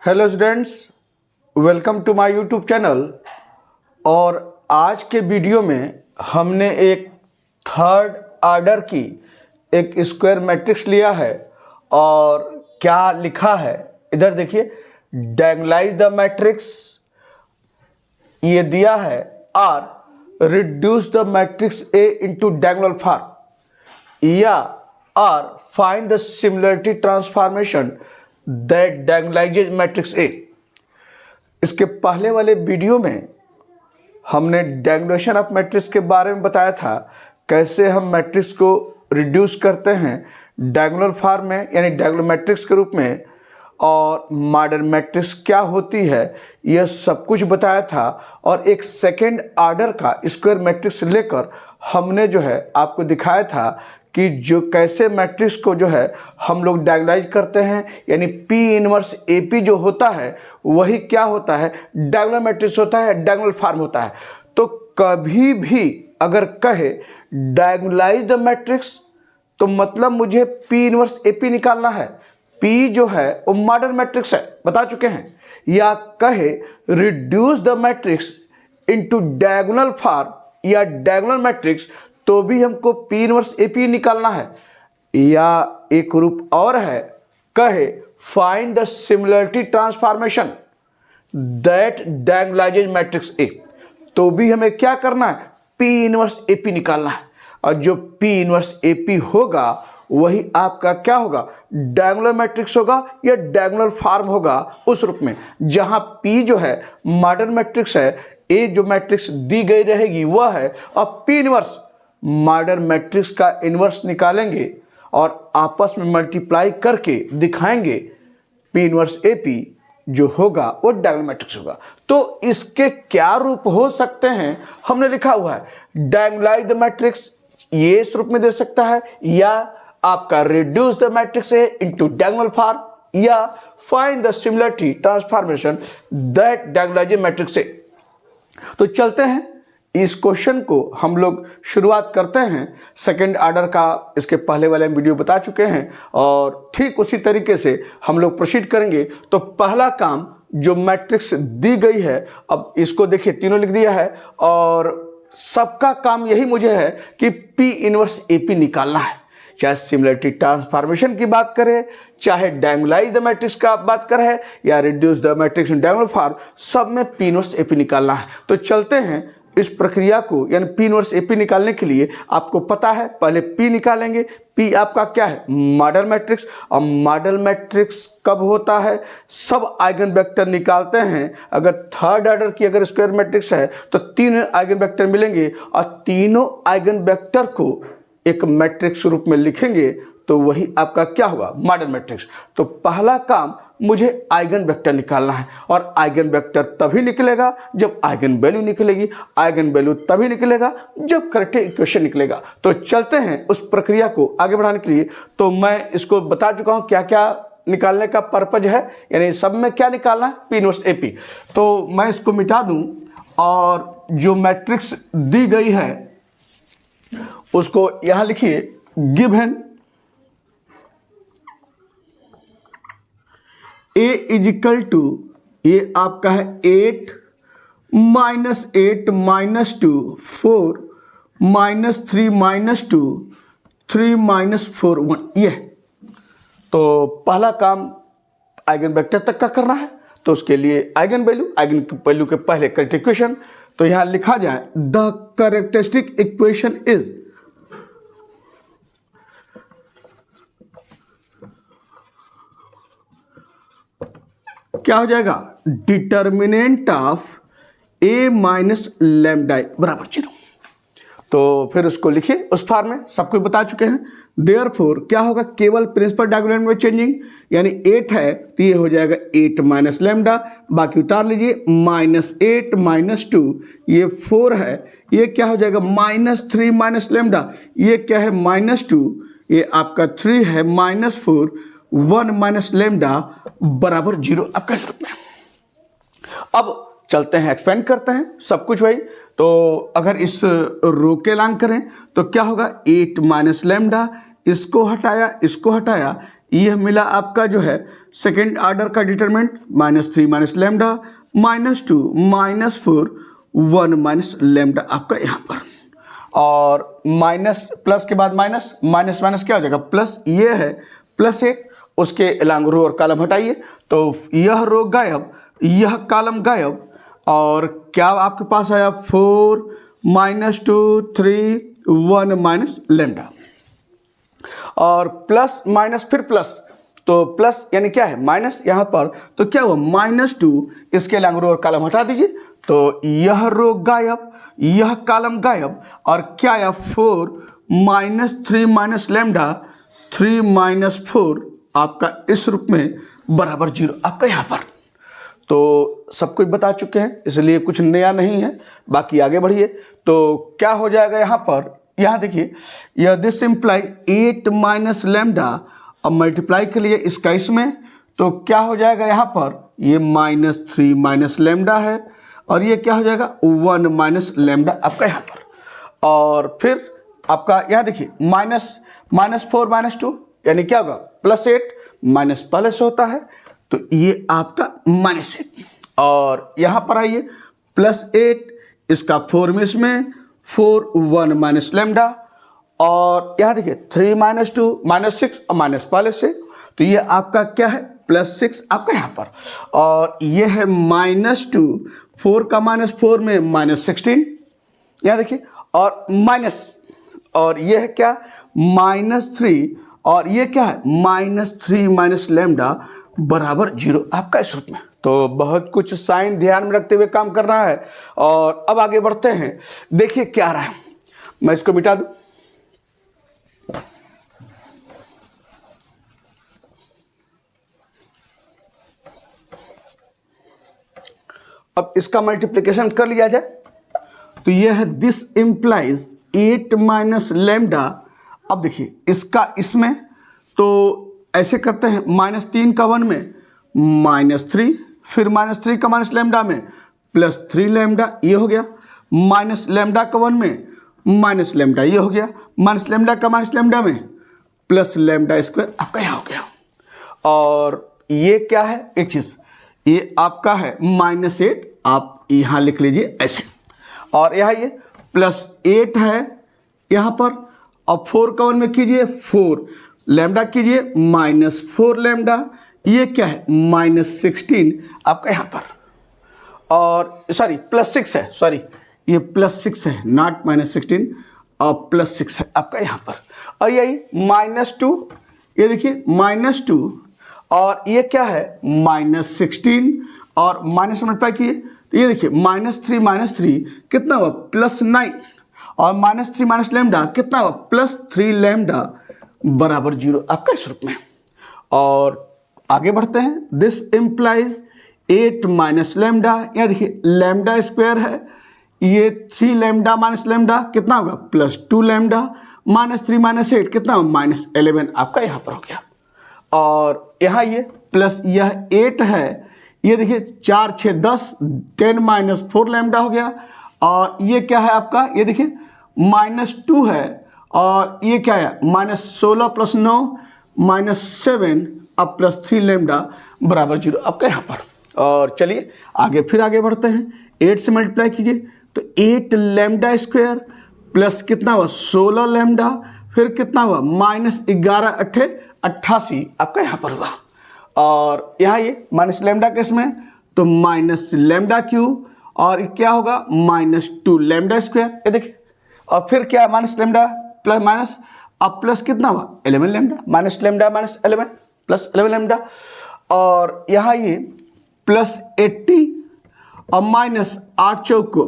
Hello students, welcome to my YouTube channel. और आज के वीडियो में हमने एक थर्ड ऑर्डर की एक स्क्वायर मैट्रिक्स लिया है और क्या लिखा है इधर देखिए। डायगोनलाइज द मैट्रिक्स ये दिया है और reduce the matrix A into diagonal form या और find the similarity transformation that diagonalises matrix A. इसके पहले वाले वीडियो में हमने डायगोनलाइजेशन ऑफ मैट्रिक्स के बारे में बताया था, कैसे हम मैट्रिक्स को रिड्यूस करते हैं डायगोनल फॉर्म में यानी डायगोनल मैट्रिक्स के रूप में, और मॉडर्न मैट्रिक्स क्या होती है यह सब कुछ बताया था। और एक सेकेंड ऑर्डर का स्क्वायर मैट्रिक्स लेकर हमने जो है आपको दिखाया था कि जो कैसे मैट्रिक्स को जो है हम लोग डायगोनलाइज करते हैं, यानी P इनवर्स AP जो होता है वही क्या होता है, डायगोनल मैट्रिक्स होता है, डायगोनल फॉर्म होता है। तो कभी भी अगर कहे डायगोनलाइज द मैट्रिक्स तो मतलब मुझे P इनवर्स AP निकालना है। P जो है वो मॉडर्न मैट्रिक्स है, बता चुके हैं। या कहे reduce the matrix into diagonal form या डायगोनल मैट्रिक्स तो भी हमको P इनवर्स AP निकालना है। या एक रूप और है, कहे find the similarity transformation that diagonalises matrix A तो भी हमें क्या करना है, P इनवर्स AP निकालना है। और जो P इनवर्स AP होगा वही आपका क्या होगा, डायगोनल मैट्रिक्स होगा या डायगोनल फॉर्म होगा उस रूप में। जहां P जो है मॉडर्न मैट्रिक्स है, A जो मैट्रिक्स दी गई रहेगी वह है, और P इनवर्स मॉडर्न मैट्रिक्स का इनवर्स निकालेंगे और आपस में मल्टीप्लाई करके दिखाएंगे P इनवर्स AP जो होगा वो डायगोनल मैट्रिक्स होगा। तो इसके क्या रूप हो सकते हैं, हमने लिखा हुआ है डायगोनलाइज द मैट्रिक्स, ये इस रूप में दे सकता है, या आपका reduce the matrix A into diagonal form, या find the similarity transformation that diagonalises matrix A. तो चलते हैं इस क्वेश्चन को हम लोग शुरुआत करते हैं। सेकंड ऑर्डर का इसके पहले वाले वीडियो बता चुके हैं और ठीक उसी तरीके से हम लोग प्रोसीड करेंगे। तो पहला काम जो मैट्रिक्स दी गई है, अब इसको देखिए तीनों लिख दिया है और सबका काम यही मुझे है कि P इनवर्स AP निकालना है। चाहे सिमिलरिटी ट्रांसफॉर्मेशन की बात करें, चाहे डायगोनलाइज द मैट्रिक्स का बात करें, या reduce the matrix in diagonal form, सब में P इनवर्स AP निकालना है। तो चलते हैं इस प्रक्रिया को, यानी P इनवर्स AP निकालने के लिए आपको पता है पहले P निकालेंगे। P आपका क्या है, मॉडर्न मैट्रिक्स। और मॉडर्न मैट्रिक्स कब होता है, सब आइगन वेक्टर निकालते हैं। अगर थर्ड ऑर्डर की अगर स्क्वायर मैट्रिक्स है तो 3 आइगन वेक्टर मिलेंगे और तीनों आइगन वेक्टर को एक मैट्रिक्स रूप में लिखेंगे तो वही आपका क्या होगा, मॉडर्न मैट्रिक्स। तो पहला काम मुझे आइगन वेक्टर निकालना है, और आइगन वेक्टर तभी निकलेगा जब आइगन वैल्यू निकलेगी, आइगन वैल्यू तभी निकलेगा जब करेक्ट इक्वेशन निकलेगा। तो चलते हैं उस प्रक्रिया को आगे बढ़ाने के लिए। तो मैं इसको बता चुका हूं क्या क्या निकालने का पर्पज है, यानी सब में क्या निकालना है, P इनवर्स AP। तो मैं इसको मिटा दूं और जो मैट्रिक्स दी गई है उसको यहां लिखिए, गिवन A इजिकल टू, ये आपका है 8 -8 -2 4 -3 -2 3 -4 1, ये। तो पहला काम आइगन वेक्टर तक का करना है, तो उसके लिए आइगन वैल्यू के पहले करेक्ट इक्वेशन। तो यहां लिखा जाए द कैरेक्टरिस्टिक इक्वेशन इज, क्या हो जाएगा, determinant of A minus lambda बराबर 0। तो फिर उसको लिखिए उस फॉर्म में, सब कुछ बता चुके हैं। देयरफॉर क्या होगा, केवल प्रिंसिपल डायगोनल में चेंजिंग, यानी 8 है तो ये हो जाएगा 8 माइनस लैम्डा, बाकी उतार लीजिए -8 -2, ये 4 है, ये क्या हो जाएगा -3 माइनस लैम्डा, ये क्या है -2, ये आपका 3 है -4 1 माइनस लैम्डा बराबर 0 आपका इस रूप में। अब चलते हैं एक्सपेंड करते हैं सब कुछ वही। तो अगर इस रो के लांग करें तो क्या होगा, 8 माइनस लैम्डा, इसको हटाया यह मिला आपका जो है सेकेंड ऑर्डर का determinant -3 minus lambda -2 -4 1 minus lambda आपका यहाँ पर, और माइनस प्लस के बाद माइनस, माइनस माइनस क्या हो जाएगा प्लस, ये है +8, उसके अलॉन्ग रो और कॉलम हटाइए तो यह रो गायब, यह कॉलम गायब, और क्या आपके पास आया 4 -2 3 1 माइनस लेमडा, और प्लस माइनस फिर प्लस, तो प्लस यानी क्या है माइनस यहाँ पर, तो क्या हुआ -2, इसके अलॉन्ग रो और कॉलम हटा दीजिए तो यह रो गायब, यह कॉलम गायब, और क्या आया 4 -3 माइनस लेमडा 3 -4 आपका इस रूप में बराबर 0 आपका यहाँ पर। तो सब कुछ बता चुके हैं, इसलिए कुछ नया नहीं है, बाकी आगे बढ़िए। तो क्या हो जाएगा यहाँ पर, यहाँ देखिए, यह दिस इम्प्लाई 8 माइनस लेमडा, अब मल्टीप्लाई के लिए इसका इसमें, तो क्या हो जाएगा यहाँ पर, ये -3 माइनस लेमडा है, और ये क्या हो जाएगा 1 माइनस लेमडा आपका यहाँ पर, और फिर आपका यहाँ देखिए -4 -2 यानी क्या होगा +8 माइनस प्लस होता है, तो ये आपका -8, और यहाँ पर आइए +8 इसका 4 में इसमें 4 1 माइनस लेमडा, और यहाँ देखिए 3 -2 -6 और माइनस प्लस है, तो ये आपका क्या है +6 आपका यहाँ पर, और ये है -2 4 का -4 में -16, यहाँ देखिए, और माइनस, और ये है क्या -3, और ये क्या है -3 माइनस लेमडा बराबर 0 आपका इस रूप में। तो बहुत कुछ साइन ध्यान में रखते हुए काम करना है, और अब आगे बढ़ते हैं। देखिए क्या आ रहा है, मैं इसको मिटा दूं, अब इसका मल्टीप्लिकेशन कर लिया जाए तो यह है दिस इम्प्लाइज 8 माइनस लेमडा। अब देखिए इसका इसमें, तो ऐसे करते हैं -3 का 1 में -3, फिर -3 का माइनस लेमडा में +3 लेमडा, ये हो गया, माइनस लेमडा का 1 में माइनस लेमडा, ये हो गया, माइनस लेमडा का माइनस लेमडा में प्लस लेमडा स्क्वायर आपका यहाँ हो गया, और ये क्या है एक चीज़, ये आपका है -8, आप यहाँ लिख लीजिए ऐसे, और यहाँ ये +8 है यहाँ पर, और 4 का 1 में कीजिए 4 लेमडा कीजिए -4 लेमडा, ये क्या है -16 आपका यहाँ पर, और सॉरी +6 है, सॉरी ये +6 है, नॉट -16, और +6 है आपका यहाँ पर, और यही -2, ये देखिए -2, और ये क्या है -16, और माइनस मल्टीप्लाई किए तो ये देखिए -3 कितना हुआ +9, और -3 माइनस लेमडा कितना हुआ +3 लेमडा बराबर 0 आपका इस रूप में। और आगे बढ़ते हैं, दिस इम्प्लाइज 8 माइनस लेमडा, यहाँ देखिए लेमडा स्क्वायर है, ये 3 लेमडा माइनस लेमडा कितना होगा +2 लेमडा, -3 - 8 कितना होगा -11 आपका यहाँ पर हो गया, और यहाँ ये प्लस यह 8 है, ये देखिए 4 6 10 10 - 4 लेमडा हो गया, और ये क्या है आपका, ये देखिए -2 है, और ये क्या है -16 + 9 -7 अब +3 लेमडा बराबर 0 आपका यहाँ पर। और चलिए आगे फिर आगे बढ़ते हैं, 8 से मल्टीप्लाई कीजिए तो 8 लेमडा स्क्वायर प्लस कितना हुआ 16 लेमडा, फिर कितना हुआ -11 × 88 आपका यहाँ पर हुआ, और यहाँ ये माइनस लेमडा किस में तो माइनस लेमडा क्यूब, और क्या होगा -2 लेमडा स्क्वायर, ये देखिए, और फिर क्या माइनस लेमडा प्लस माइनस, अब प्लस कितना हुआ 11 lambda, minus lambda -11 plus 11 lambda, और यहाँ ये +80 और -8 चौक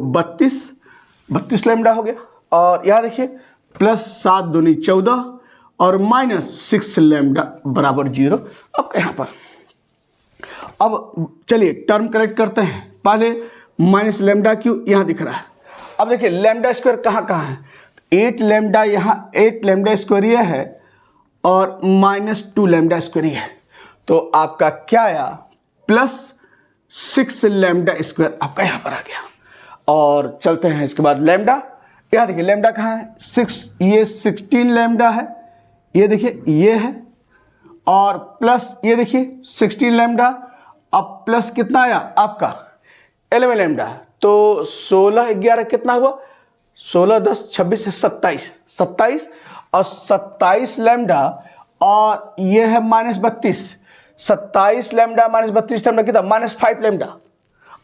32 लेमडा हो गया, और यहाँ देखिए +7 दूनी 14 और -6 लेमडा बराबर 0 अब यहाँ पर। अब चलिए टर्म करेक्ट करते हैं, पहले माइनस लेमडा क्यू यहाँ दिख रहा है, अब देखिए लेमडा स्क्वायर कहाँ कहाँ है, 8 लेमडा यहाँ 8 लेमडा स्क्वायर ये है, और -2 लेमडा स्क्वायर ये है, तो आपका क्या आया +6 लेमडा स्क्वायर आपका यहाँ पर आ गया। और चलते हैं इसके बाद लेमडा, यहाँ देखिए लेमडा कहाँ है 6, ये 16 लेमडा है, ये देखिए ये है, और प्लस ये देखिए 16 लैम्डा, अब प्लस कितना आया आपका 11 लैम्डा, तो 16 11 कितना हुआ 16 10 26 27 27 और 27 लैम्डा और ये है -32, 27 लैम्डा -32 लैम्डा कितना -5 लैम्डा,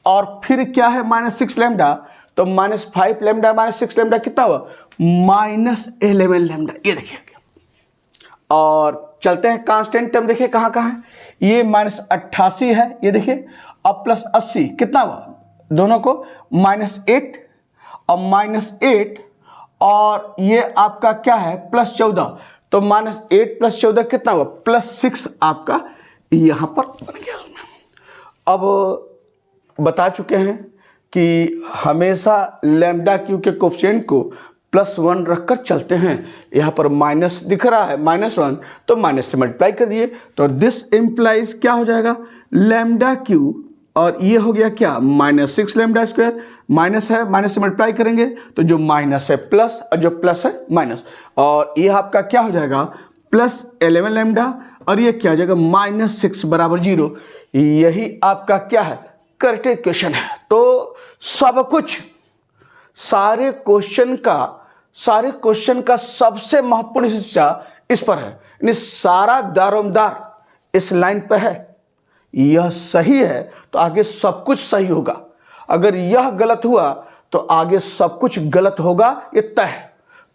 और फिर क्या है -6 लैम्डा, तो -5 लैम्डा -6 लैम्डा कितना हुआ -11 लैम्डा, ये देखिए। और चलते हैं कांस्टेंट टर्म, देखिए कहाँ कहाँ है, ये -88 है, ये देखिए, अब +80 कितना हुआ दोनों को -8 और -8 और ये आपका क्या है +14, तो -8 + 14 कितना हुआ +6 आपका यहां पर बन गया। अब बता चुके हैं कि हमेशा लैम्डा क्यू के कोफिशिएंट को +1 रखकर चलते हैं। यहाँ पर माइनस दिख रहा है -1, तो माइनस से मल्टीप्लाई कर दिए, तो दिस इम्प्लाइज क्या हो जाएगा लैम्डा क्यू, और ये हो गया क्या -6 लैम्डा स्क्वायर, माइनस है माइनस से मल्टीप्लाई करेंगे तो जो माइनस है प्लस और जो प्लस है माइनस, और ये आपका क्या हो जाएगा +11 लैम्डा, और ये क्या हो जाएगा -6 बराबर 0। यही आपका क्या है करेक्ट इक्वेशन है। तो सब कुछ सारे क्वेश्चन का सबसे महत्वपूर्ण हिस्सा इस पर है, यानी सारा दारोमदार इस लाइन पर है। यह सही है तो आगे सब कुछ सही होगा, अगर यह गलत हुआ तो आगे सब कुछ गलत होगा, ये तय है।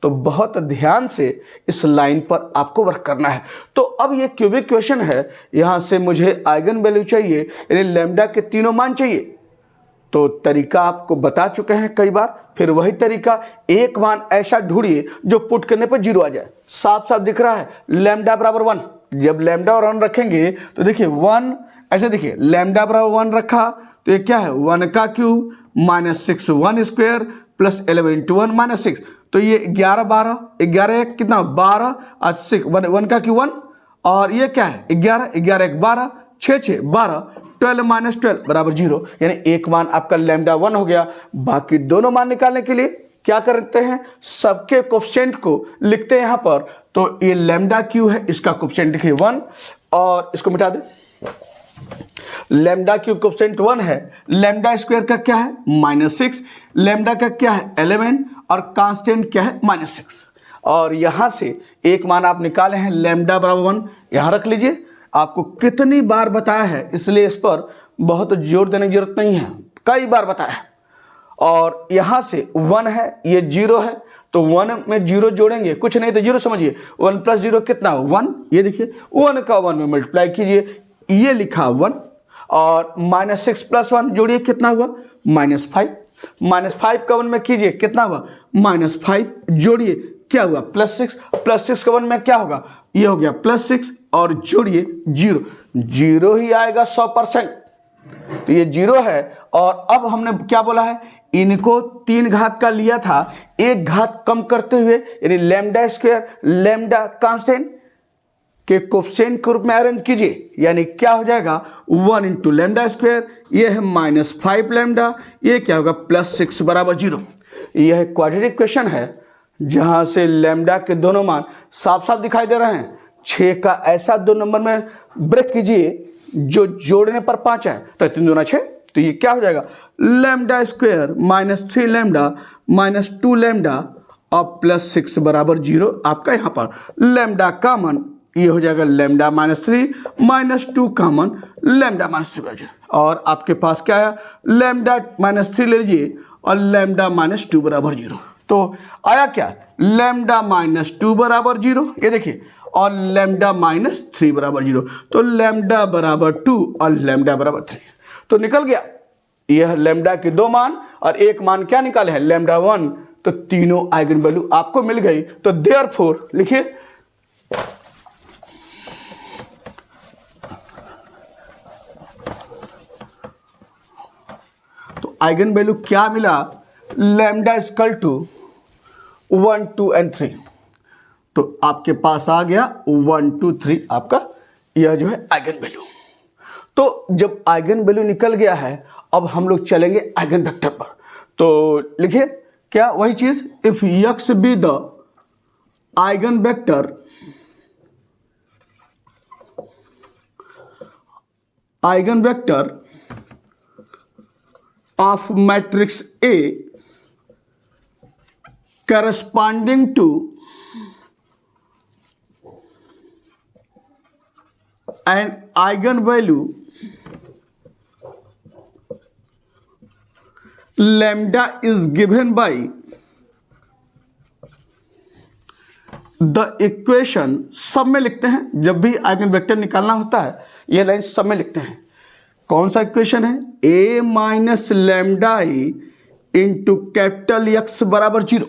तो बहुत ध्यान से इस लाइन पर आपको वर्क करना है। तो अब ये क्यूबिक क्वेश्चन है, यहां से मुझे आइगन वैल्यू चाहिए, यानी लैम्डा के तीनों मान चाहिए। तो तरीका आपको बता चुके हैं कई बार, फिर वही तरीका, एक मान ऐसा ढूंढिए जो पुट करने पर 0 आ जाए। साफ साफ दिख रहा है लैम्डा बराबर 1, जब लैम्डा और 1 रखेंगे तो देखिए 1 ऐसे, देखिए लैम्डा बराबर 1 रखा तो ये क्या है 1 का क्यूब -6 1 स्क्वायर +11 × 1 -6, तो ये 11 12 11 1 कितना 12 आज 6 1 का क्यूब 1, और ये क्या है 11 11 1 12 6 6 12 12 -12 बराबर 0, यानी एक मान आपका लैम्डा 1 हो गया। बाकी दोनों मान निकालने के लिए क्या करते हैं, सबके कोफिशिएंट को लिखते हैं यहां पर। तो ये लैम्डा क्यू है, इसका कोफिशिएंट लिखिए 1 और इसको मिटा दें। लैम्डा क्यू कोफिशिएंट 1 है, लैम्डा स्क्वायर का क्या है -6, लैम्डा का क्या है 11 और कांस्टेंट क्या है -6, और यहां से एक मान आप निकाले हैं लैम्डा बराबर 1, यहां रख लीजिए। आपको कितनी बार बताया है, इसलिए इस पर बहुत जोर देने की जरूरत नहीं है, कई बार बताया है। और यहां से 1 है, ये 0 है, तो 1 में 0 जोड़ेंगे, कुछ नहीं तो 0 समझिए, 1 + 0 कितना 1, ये देखिए 1 का 1 में मल्टीप्लाई कीजिए, ये लिखा 1, और -6 + 1 जोड़िए कितना हुआ -5, -5 का 1 में कीजिए कितना हुआ -5, जोड़िए क्या हुआ +6 का 1 में क्या होगा, ये हो गया +6 और जोड़िए 0, 0 ही आएगा 100%, तो ये 0 है। और अब हमने क्या बोला है, इनको 3 घात का लिया था, 1 घात कम करते हुए, यानी लैम्डा स्क्वायर लैम्डा कांस्टेंट के कोफिशिएंट के रूप में अरेंज कीजिए, यानी क्या हो जाएगा 1 × लैम्डा स्क्वायर, ये है -5 लैम्डा, ये क्या होगा +6 बराबर 0। यह क्वाड्रेटिक क्वेश्चन है जहां से लैम्डा के दोनों मान साफ साफ दिखाई दे रहे हैं। 6 का ऐसा 2 नंबर में ब्रेक कीजिए जो जोड़ने पर 5 है, तो 3 दूना 6, तो ये क्या हो जाएगा लैम्डा स्क्वायर -3 लैम्डा -2 लैम्डा और +6 बराबर 0। आपका यहाँ पर लैम्डा कॉमन, ये हो जाएगा लैम्डा -3 -2 कॉमन लैम्डा -3 बराबर 0, और आपके पास क्या है लैम्डा -3 ले लीजिए और लैम्डा -2 बराबर 0, तो आया क्या लैम्डा -2 बराबर 0, ये देखिए, और लैम्डा -3 बराबर 0, तो लैम्डा बराबर 2 और लैम्डा बराबर 3, तो निकल गया यह लैम्डा के 2 मान, और एक मान क्या निकाले हैं लैम्डा 1, तो तीनों आइगन वैल्यू आपको मिल गई। तो देयरफॉर लिखिए तो आइगन वैल्यू क्या मिला लैम्डा = 1 2 और 3, तो आपके पास आ गया 1 2 3 आपका यह जो है आइगन वैल्यू। तो जब आइगन वैल्यू निकल गया है, अब हम लोग चलेंगे आइगन वेक्टर पर। तो लिखिए क्या वही चीज, if x be the eigen vector eigen vector of matrix A corresponding to an eigenvalue lambda is given by the equation, सब में लिखते हैं जब भी आइगन वेक्टर निकालना होता है ये लाइन सब में लिखते हैं। कौन सा इक्वेशन है? a minus lambda i into capital x बराबर 0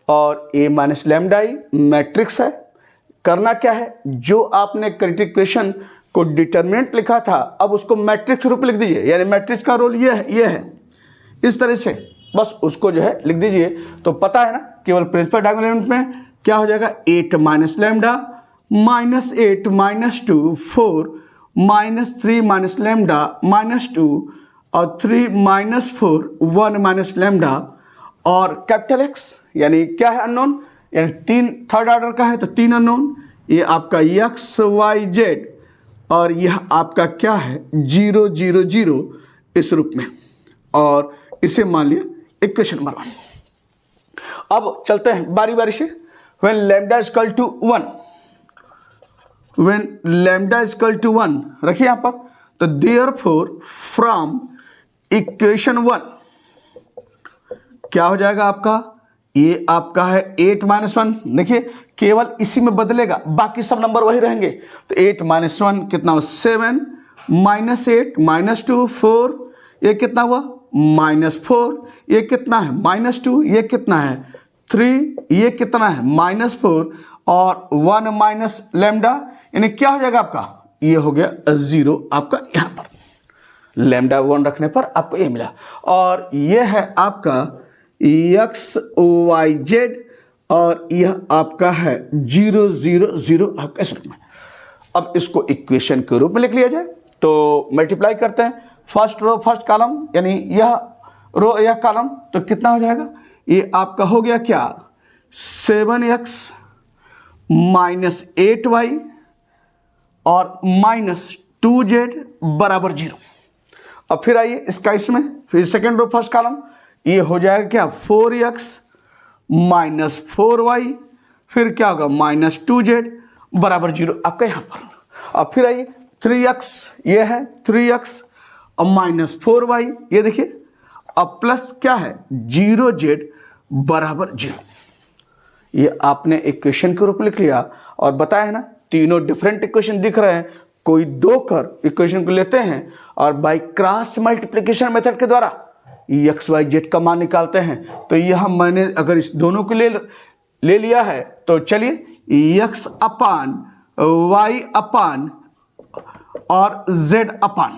और a minus lambda i matrix है। करना क्या है, जो आपने करेक्ट इक्वेशन को डिटरमिनेंट लिखा था अब उसको मैट्रिक्स रूप लिख दीजिए, यानी मैट्रिक्स का रोल ये है इस तरह से, बस उसको जो है लिख दीजिए। तो पता है ना, केवल प्रिंसिपल डायगोनल एलिमेंट में क्या हो जाएगा, 8 minus lambda minus 8 minus 2 4 minus 3 minus lambda minus 2 और 3 माइनस 4 1 माइनस लैम्डा और कैपिटल एक्स यानी क्या है अननोन, यानी 3 थर्ड ऑर्डर का है तो 3 अननोन, ये आपका एक्स वाई जेड और यह आपका क्या है 0 0 0 इस रूप में, और इसे मान लिया इक्वेशन नंबर 1। अब चलते हैं बारी बारी से। When lambda is equal to 1, when lambda is equal to 1 रखिए यहां पर, तो देयरफॉर फ्रॉम इक्वेशन 1 क्या हो जाएगा आपका, ये आपका है 8 माइनस 1, देखिए केवल इसी में बदलेगा बाकी सब नंबर वही रहेंगे। तो 8 माइनस 1 कितना हुआ 7 माइनस 8 माइनस 2 4, ये कितना हुआ माइनस 4, ये कितना है माइनस 2, ये कितना है 3, ये कितना है माइनस 4 और 1 माइनस लैम्डा, यानी क्या हो जाएगा आपका, ये हो गया 0 आपका यहाँ पर, लैम्डा 1 रखने पर आपको ये मिला। और ये है आपका एक्स वाई जेड और यह आपका है 0 0 0 आपका इस रूप में। अब इसको इक्वेशन के रूप में लिख लिया जाए तो मल्टीप्लाई करते हैं, फर्स्ट रो फर्स्ट कॉलम यानी यह रो यह कॉलम, तो कितना हो जाएगा, ये आपका हो गया क्या 7x माइनस 8y और माइनस 2z बराबर 0। अब फिर आइए इसका इसमें, फिर सेकेंड रो फर्स्ट कॉलम, ये हो जाएगा क्या 4x माइनस 4y, फिर क्या होगा माइनस 2z बराबर 0 आपका यहाँ पर। अब फिर आइए 3x, ये है 3x और माइनस 4y, ये देखिए, अब प्लस क्या है 0z बराबर 0। ये आपने इक्वेशन के रूप में लिख लिया और बताया है ना, तीनों डिफरेंट इक्वेशन दिख रहे हैं, कोई दो कर इक्वेशन को लेते हैं और बाय क्रॉस मल्टीप्लिकेशन मेथड के द्वारा एक्स वाई जेड का मान निकालते हैं। तो यह मैंने अगर इस दोनों को ले लिया है तो चलिए एक्स अपान वाई अपान और जेड अपान,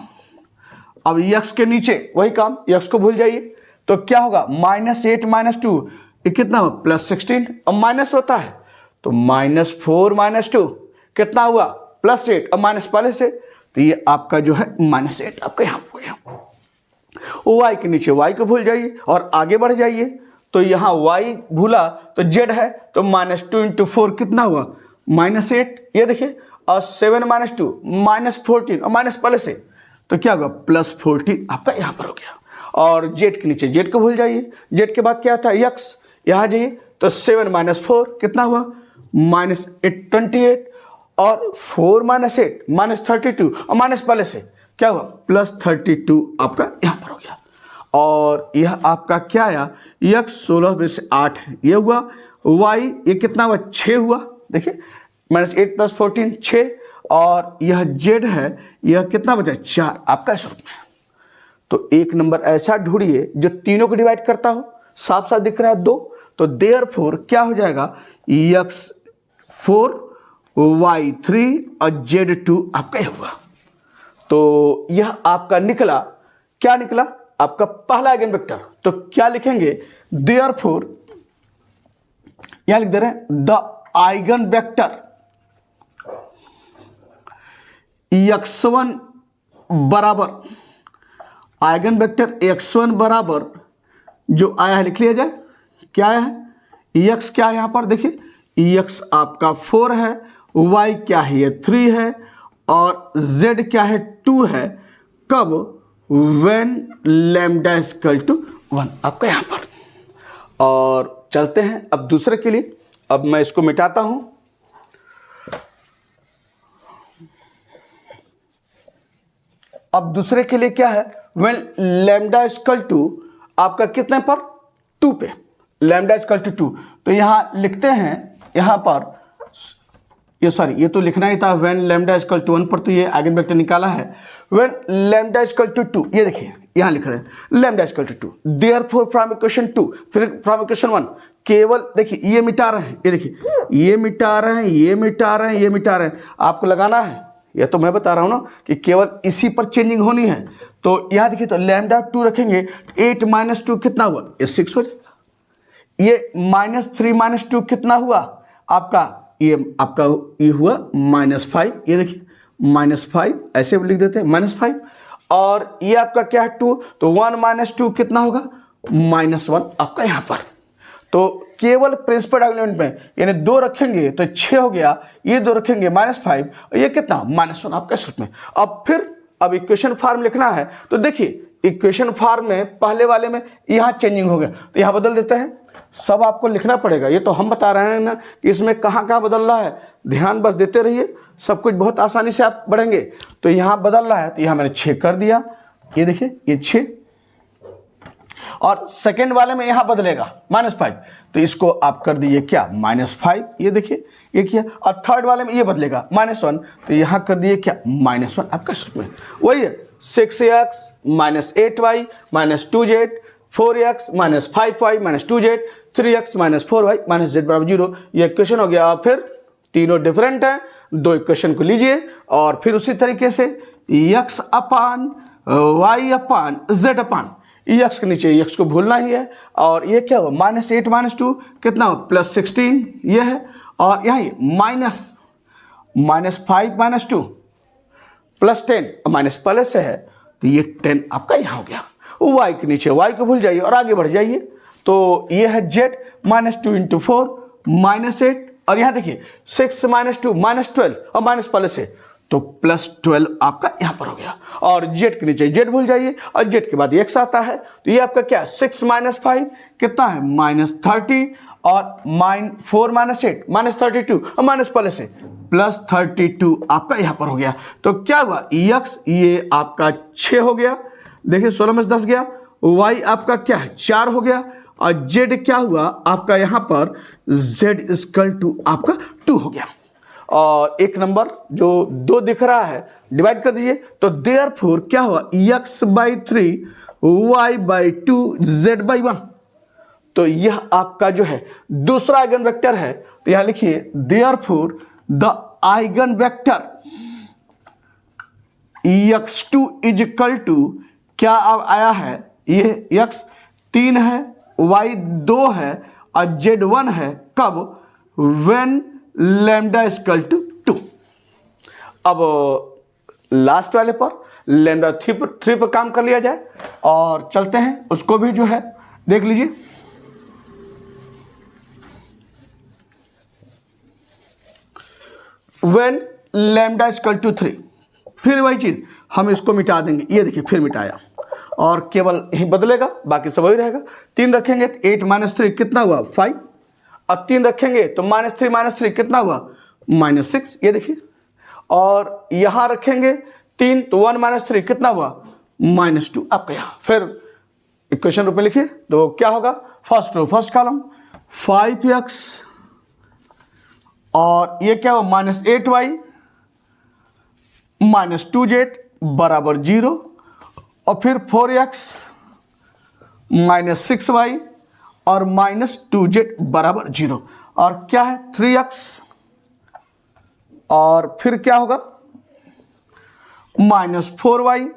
अब एक्स के नीचे वही काम, एक्स को भूल जाइए, तो क्या होगा माइनस 8 माइनस 2, ये कितना हुआ प्लस 16, अब माइनस होता है तो माइनस 4 माइनस 2 कितना हुआ प्लस 8 और माइनस पहले से, तो ये आपका जो है माइनस 8 आपका यहाँ हो गया। y के नीचे y को भूल जाइए और आगे बढ़ जाइए, तो यहाँ y भूला तो z है, तो माइनस 2 इंटू 4 कितना हुआ माइनस 8, ये देखिए, और 7 माइनस 2 माइनस 14 और माइनस पहले से, तो क्या होगा प्लस 14 आपका यहाँ पर हो गया। और z के नीचे z को भूल जाइए, z के बाद क्या था x, यहाँ जाइए तो 7 माइनस 4 कितना हुआ माइनस 28 और 4 माइनस 8 माइनस 32 और माइनस पहले से क्या हुआ प्लस 32 आपका यहाँ पर हो गया। और यह आपका क्या आया x 16 में से 8 ये हुआ, y ये कितना हुआ 6 हुआ, देखिए माइनस 8 प्लस 14 6, और यह z है यह कितना बचा 4 आपका इस रूप में। तो एक नंबर ऐसा ढूंढिए जो तीनों को डिवाइड करता हो, साफ साफ दिख रहा है 2, तो देयरफॉर क्या हो जाएगा x 4 y 3 और z 2 आपका यह हुआ। तो यह आपका निकला, क्या निकला आपका पहला आइगन वेक्टर। तो क्या लिखेंगे देयरफॉर, यहां लिख दे रहे हैं द आइगन वेक्टर x1 बराबर, आइगन वेक्टर x1 बराबर जो आया है लिख लिया जाए, क्या आया है x क्या है यहां पर देखिए, x आपका 4 है, y क्या है ये 3 है और z क्या है 2 है, कब, when लैम्डा इक्वल टू 1 आपका यहाँ पर। और चलते हैं अब दूसरे के लिए, अब मैं इसको मिटाता हूं। अब दूसरे के लिए क्या है, when लैम्डा इक्वल टू आपका कितने पर 2 पे, लैम्डा इक्वल टू 2, तो यहां लिखते हैं, यहां पर ये तो लिखना ही था when लैम्डा इक्वल टू 1 पर, तो ये आइगन वेक्टर निकाला है। when लैम्डा इक्वल टू 2, ये देखिए यहां लिख रहे हैं lambda equal to 2, therefore from equation 2, फिर फ्रॉम इक्वेशन 1, केवल देखिए ये मिटा रहे हैं, ये देखिए ये मिटा रहे हैं, ये मिटा रहे हैं, ये मिटा रहे हैं, आपको लगाना है, ये तो मैं बता रहा हूं ना कि केवल इसी पर चेंजिंग होनी है। तो यहां देखिए, तो लैम्डा 2 रखेंगे, 8 माइनस 2 कितना हुआ, ये 6 हो जाएगा। ये -3 - 2 कितना हुआ आपका, ये हुआ -5, ये देखिए -5, ऐसे भी लिख देते हैं -5, और ये आपका क्या है 2, तो 1 - 2 कितना होगा, -1 आपका यहां पर। तो केवल प्रिंसिपल डायगोनल में यानी 2 रखेंगे तो 6 हो गया, ये 2 रखेंगे -5, और ये कितना -1 आपका इस रूप में। अब इक्वेशन फॉर्म लिखना है, तो देखिए इक्वेशन फॉर्म में पहले वाले में यहाँ चेंजिंग हो गया, तो यहाँ बदल देते हैं, सब आपको लिखना पड़ेगा, ये तो हम बता रहे हैं ना कि इसमें कहाँ कहाँ बदल रहा है, ध्यान बस देते रहिए, सब कुछ बहुत आसानी से आप बढ़ेंगे। तो यहाँ बदल रहा है, तो यहाँ मैंने 6 कर दिया, ये देखिए ये 6, और सेकेंड वाले में यहां बदलेगा -5, तो इसको आप कर दीजिए क्या -5, ये देखिए ये किया, और थर्ड वाले में ये बदलेगा -1, तो यहां कर दिए क्या -1 आपका सूत्र में, वही है 6x - 8y - 2z, 4x - 5y - 2z, 3x - 4y - z बराबर 0, ये इक्वेशन हो गया। फिर तीनों डिफरेंट हैं, 2 इक्वेशन को लीजिए, और फिर उसी तरीके से x अपान y अपान z अपान एक्स के नीचे एक्स को भूलना ही है, और ये क्या हुआ -8 - 2 कितना हो +16 ये है, और यहाँ -5 - 2 +10 माइनस पहले से है, तो ये 10 आपका यहाँ हो गया। y के नीचे y को भूल जाइए और आगे बढ़ जाइए, तो ये है z -2 × 4 -8, और यहाँ देखिए 6 - 2 -12 और माइनस पहले से, तो +12 आपका यहाँ पर हो गया, और z के नीचे z भूल जाइए, और z के बाद x आता है, तो ये आपका क्या 6 - 5 कितना है -30, और 4 - 8 -32, और माइनस पहले से +32 आपका यहाँ पर हो गया। तो क्या हुआ x ये आपका 6 हो गया, देखिए 16 में से 10 गया, y आपका क्या है 4 हो गया, और z क्या हुआ आपका यहाँ पर z = आपका 2 हो गया। और एक नंबर जो 2 दिख रहा है डिवाइड कर दीजिए, तो देयरफॉर क्या हुआ x/3 y/2 z/1, तो यह आपका जो है दूसरा आइगन वेक्टर है। तो यहां लिखिए therefore the eigen vector x2 = क्या अब आया है, ये x 3 है, y 2 है, और z 1 है, कब when लैम्डा = 2। अब लास्ट वाले पर लैम्डा 3 पर काम कर लिया जाए, और चलते हैं उसको भी जो है देख लीजिए। when लैम्डा = 3, फिर वही चीज हम इसको मिटा देंगे, ये देखिए फिर मिटाया, और केवल यही बदलेगा, बाकी सब वही रहेगा। 3 रखेंगे तो 8 - 3 कितना हुआ 5, अब 3 रखेंगे तो -3 - 3 कितना हुआ -6, ये देखिए, और यहां रखेंगे 3 तो 1 - 3 कितना हुआ -2 आपका यहाँ। फिर इक्वेशन रूप में लिखिए, तो क्या होगा first row first column 5x, और ये क्या हुआ -8y - 2z बराबर 0, और फिर 4x - 6y और -2z बराबर 0, और क्या है 3x, और फिर क्या होगा -4y,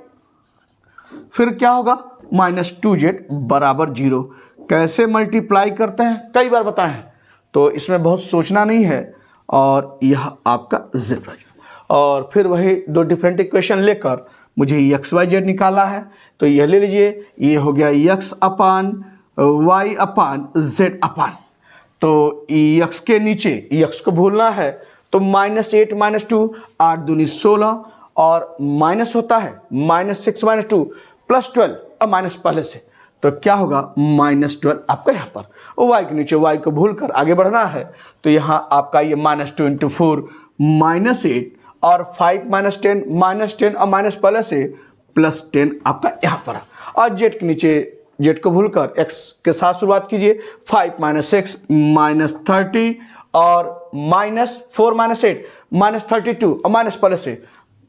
फिर क्या होगा -2z बराबर 0। कैसे मल्टीप्लाई करते हैं कई बार बताए हैं, तो इसमें बहुत सोचना नहीं है, और यह आपका z, और फिर वही 2 डिफरेंट इक्वेशन लेकर मुझे x/y/z निकाला है, तो यह ले लीजिए, ये हो गया x अपान y अपान z अपान, तो x के नीचे x को भूलना है, तो -8 -2 8 दूनी 16 और माइनस होता है -6 -2 +12 अब माइनस पहले से तो क्या होगा -12 आपका यहाँ पर y के नीचे y को भूल कर आगे बढ़ना है तो यहाँ आपका ये -2 × 4 -8 और 5 -10 -10 और माइनस पहले से +10 आपका यहाँ पर और z के नीचे z को भूलकर x के साथ शुरुआत कीजिए 5 - 6 -30 और -4 - 8 -32 और माइनस पहले से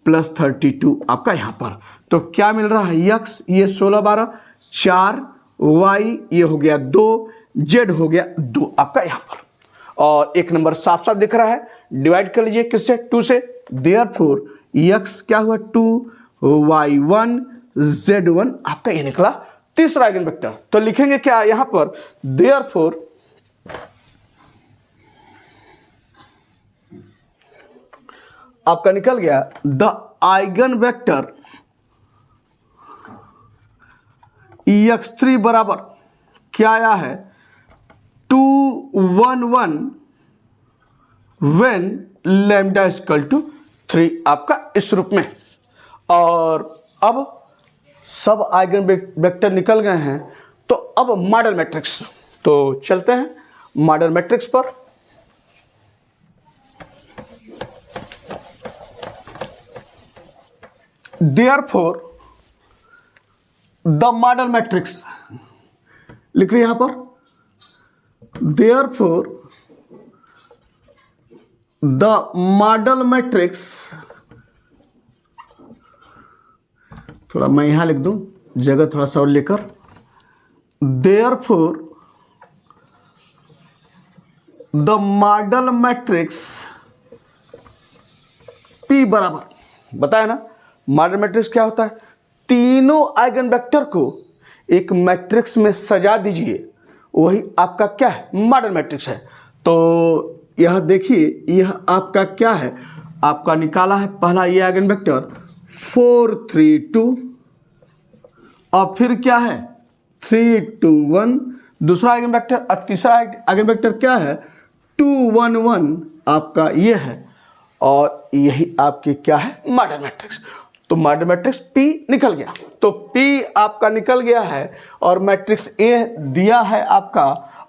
+32 आपका यहाँ पर तो क्या मिल रहा है x ये 16 12 4 y ये हो गया 2 z हो गया 2 आपका यहाँ पर और एक नंबर साफ साफ दिख रहा है डिवाइड कर लीजिए किससे 2 से देयरफॉर x क्या हुआ 2 y 1 z 1 आपका ये निकला तीसरा आइगन वेक्टर तो लिखेंगे क्या यहां पर देयरफॉर आपका निकल गया द आइगन वेक्टर x3 बराबर क्या आया है 2 1 1 व्हेन लैम्डा इक्वल टू 3 आपका इस रूप में और अब सब आइगन वेक्टर निकल गए हैं तो अब मॉडल मैट्रिक्स तो चलते हैं मॉडल मैट्रिक्स पर देयरफॉर द मॉडल मैट्रिक्स लिख रही यहां पर देयरफॉर द मॉडल मैट्रिक्स थोड़ा मैं यहां लिख दूं जगह थोड़ा सा और लेकर therefore the model matrix P बराबर बताया ना मॉडल मैट्रिक्स क्या होता है तीनों आइगन वेक्टर को एक मैट्रिक्स में सजा दीजिए वही आपका क्या है मॉडल मैट्रिक्स है तो यह देखिए यह आपका क्या है आपका निकाला है पहला ये आइगन वेक्टर 4 3 2 और फिर क्या है 3 2 1 दूसरा आइगन वेक्टर और तीसरा आइगन वेक्टर क्या है 2 1 1 आपका ये है और यही आपकी क्या है मॉडल मैट्रिक्स तो मॉडल मैट्रिक्स P निकल गया तो P आपका निकल गया है और मैट्रिक्स A दिया है आपका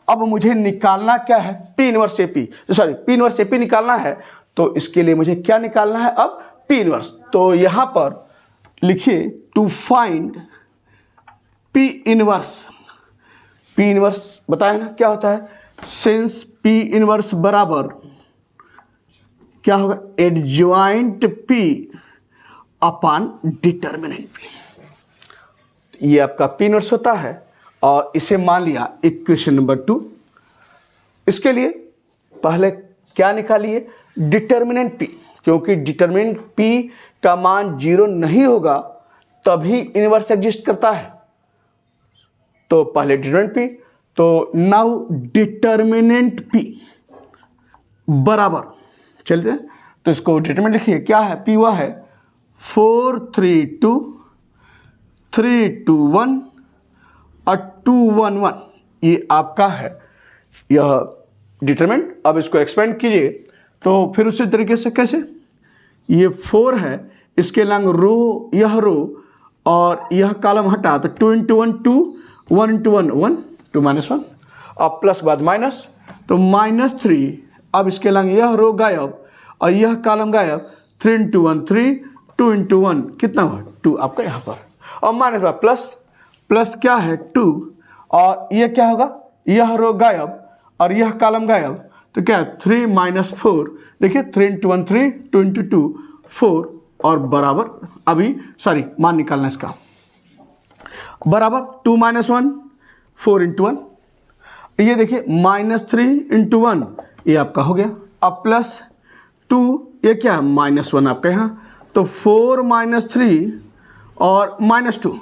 अब मुझे निकालना क्या है P इनवर्स AP निकालना है तो इसके लिए मुझे क्या निकालना है अब P इनवर्स तो यहां पर लिखिए टू फाइंड P इनवर्स बताया ना क्या होता है सिंस P इनवर्स बराबर क्या होगा adjoint P upon determinant P ये आपका P इनवर्स होता है और इसे मान लिया इक्वेशन नंबर 2 इसके लिए पहले क्या निकालिए डिटर्मिनेंट P क्योंकि डिटर्मिनेंट P का मान 0 नहीं होगा तभी इनवर्स एग्जिस्ट करता है तो पहले डिटर्मिनेंट P तो नाउ डिटर्मिनेंट P बराबर चलते हैं तो इसको डिटरमिनेंट लिखिए क्या है P हुआ है 4 3 2 3 2 1 और 2 1 1 ये आपका है यह डिटरमिनेंट अब इसको एक्सपेंड कीजिए तो फिर उसी तरीके से कैसे ये 4 है इसके लंग रो यह रो और यह कॉलम हटा तो 2 × 1 2 1 × 1 1 2 -1 अब प्लस बाद माइनस तो -3 अब इसके लंग यह रो गायब और यह कॉलम गायब 3 × 1 3 2 × 1 कितना हुआ 2 आपका यहाँ पर और माइनस बाद प्लस क्या है 2 और यह क्या होगा यह रो गायब और यह कॉलम गायब तो क्या 3 - 4 देखिए 3 × 1 3 2 × 2 4 और बराबर अभी मान निकालना इसका बराबर 2 - 1 4 × 1 ये देखिए -3 × 1 ये आपका हो गया अब +2 ये क्या है -1 आपका यहाँ तो 4 - 3 और -2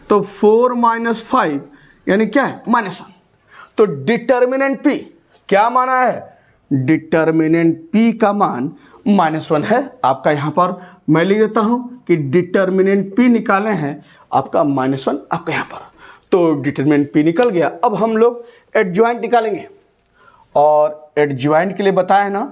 तो 4 - 5 यानी क्या है -1 तो डिटर्मिनेंट P क्या माना है डिटर्मिनेंट P का मान -1 है आपका यहाँ पर मैं लिख देता हूँ कि डिटर्मिनेंट P निकाले हैं आपका -1 आपका यहाँ पर तो डिटर्मिनेंट P निकल गया अब हम लोग एडजॉइंट निकालेंगे और एडजॉइंट के लिए बताया ना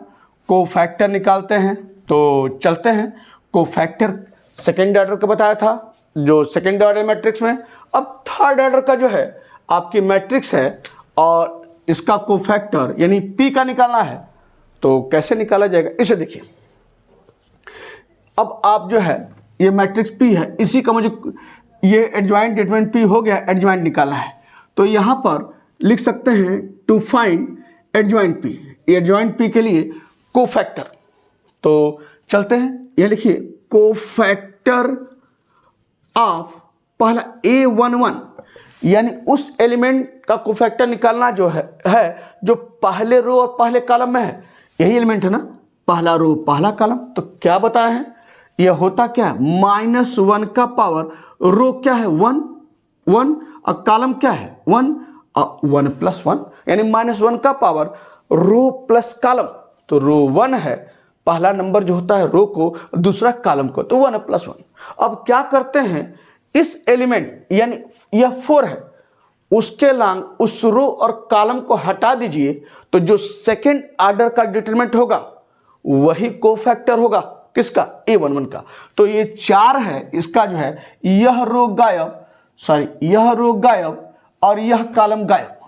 कोफैक्टर निकालते हैं। तो चलते हैं, कोफैक्टर सेकेंड ऑर्डर का बताया था जो सेकेंड ऑर्डर मैट्रिक्स में। अब थर्ड ऑर्डर का जो है आपकी मैट्रिक्स है और इसका कोफैक्टर यानी पी का निकालना है। तो कैसे निकाला जाएगा इसे देखिए। अब आप जो है ये मैट्रिक्स पी है, इसी का मुझे ये एडजॉइंट डिटरमिनेंट पी हो गया, एडजॉइंट निकालना है। तो यहाँ पर लिख सकते हैं to find adjoint P, adjoint P के लिए कोफैक्टर। तो चलते हैं, ये लिखिए कोफैक्टर ऑफ पहला A11 यानी उस एलिमेंट का कोफैक्टर निकालना जो है जो पहले रो और पहले कॉलम में है। यही एलिमेंट है ना, पहला रो पहला कॉलम। तो क्या बताया है, यह होता क्या है, -1 का पावर, रो क्या है 1 1 और कॉलम क्या है 1 और 1 + 1 यानी -1 का पावर रो प्लस कॉलम। तो रो 1 है, पहला नंबर जो होता है रो को, दूसरा कॉलम को, तो 1 + 1। अब क्या करते हैं, इस एलिमेंट यानी यह 4 है, उसके लांग उस रो और कॉलम को हटा दीजिए। तो जो सेकेंड ऑर्डर का डिटरमिनेंट होगा वही कोफैक्टर होगा किसका, A11 का। तो ये 4 है, इसका जो है यह रो गायब, यह रो गायब और यह कॉलम गायब।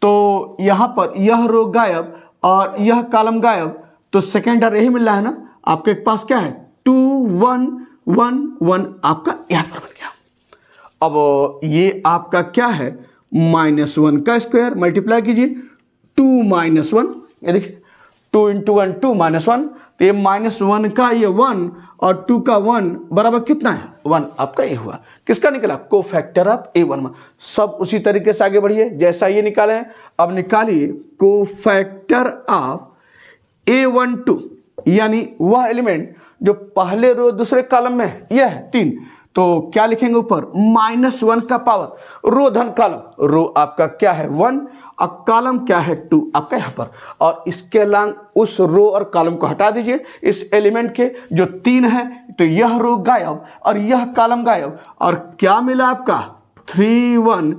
तो यहां पर यह रो गायब और यह कॉलम गायब। तो सेकेंड ऑर्डर यही मिल रहा है ना, आपके पास क्या है 2 1 1 1 आपका यहां पर बन गया। अब ये आपका क्या है, -1 का स्क्वायर मल्टीप्लाई कीजिए 2 - 1, ये देखिए 2 × 1 2 - 1। तो ये -1 का ये 1 और 2 का 1 बराबर कितना है 1, आपका ये हुआ। किसका निकला, कोफैक्टर ऑफ A11। सब उसी तरीके से आगे बढ़िए जैसा ये निकाले हैं। अब निकालिए कोफैक्टर ऑफ A12 यानी वह एलिमेंट जो पहले रो दूसरे कॉलम में है, यह है 3। तो क्या लिखेंगे ऊपर, -1 का पावर रो धन कॉलम, रो आपका क्या है 1 और कॉलम क्या है 2 आपका यहाँ पर। और इसके लांग उस रो और कॉलम को हटा दीजिए, इस एलिमेंट के जो 3 है। तो यह रो गायब और यह कॉलम गायब, और क्या मिला आपका 3 1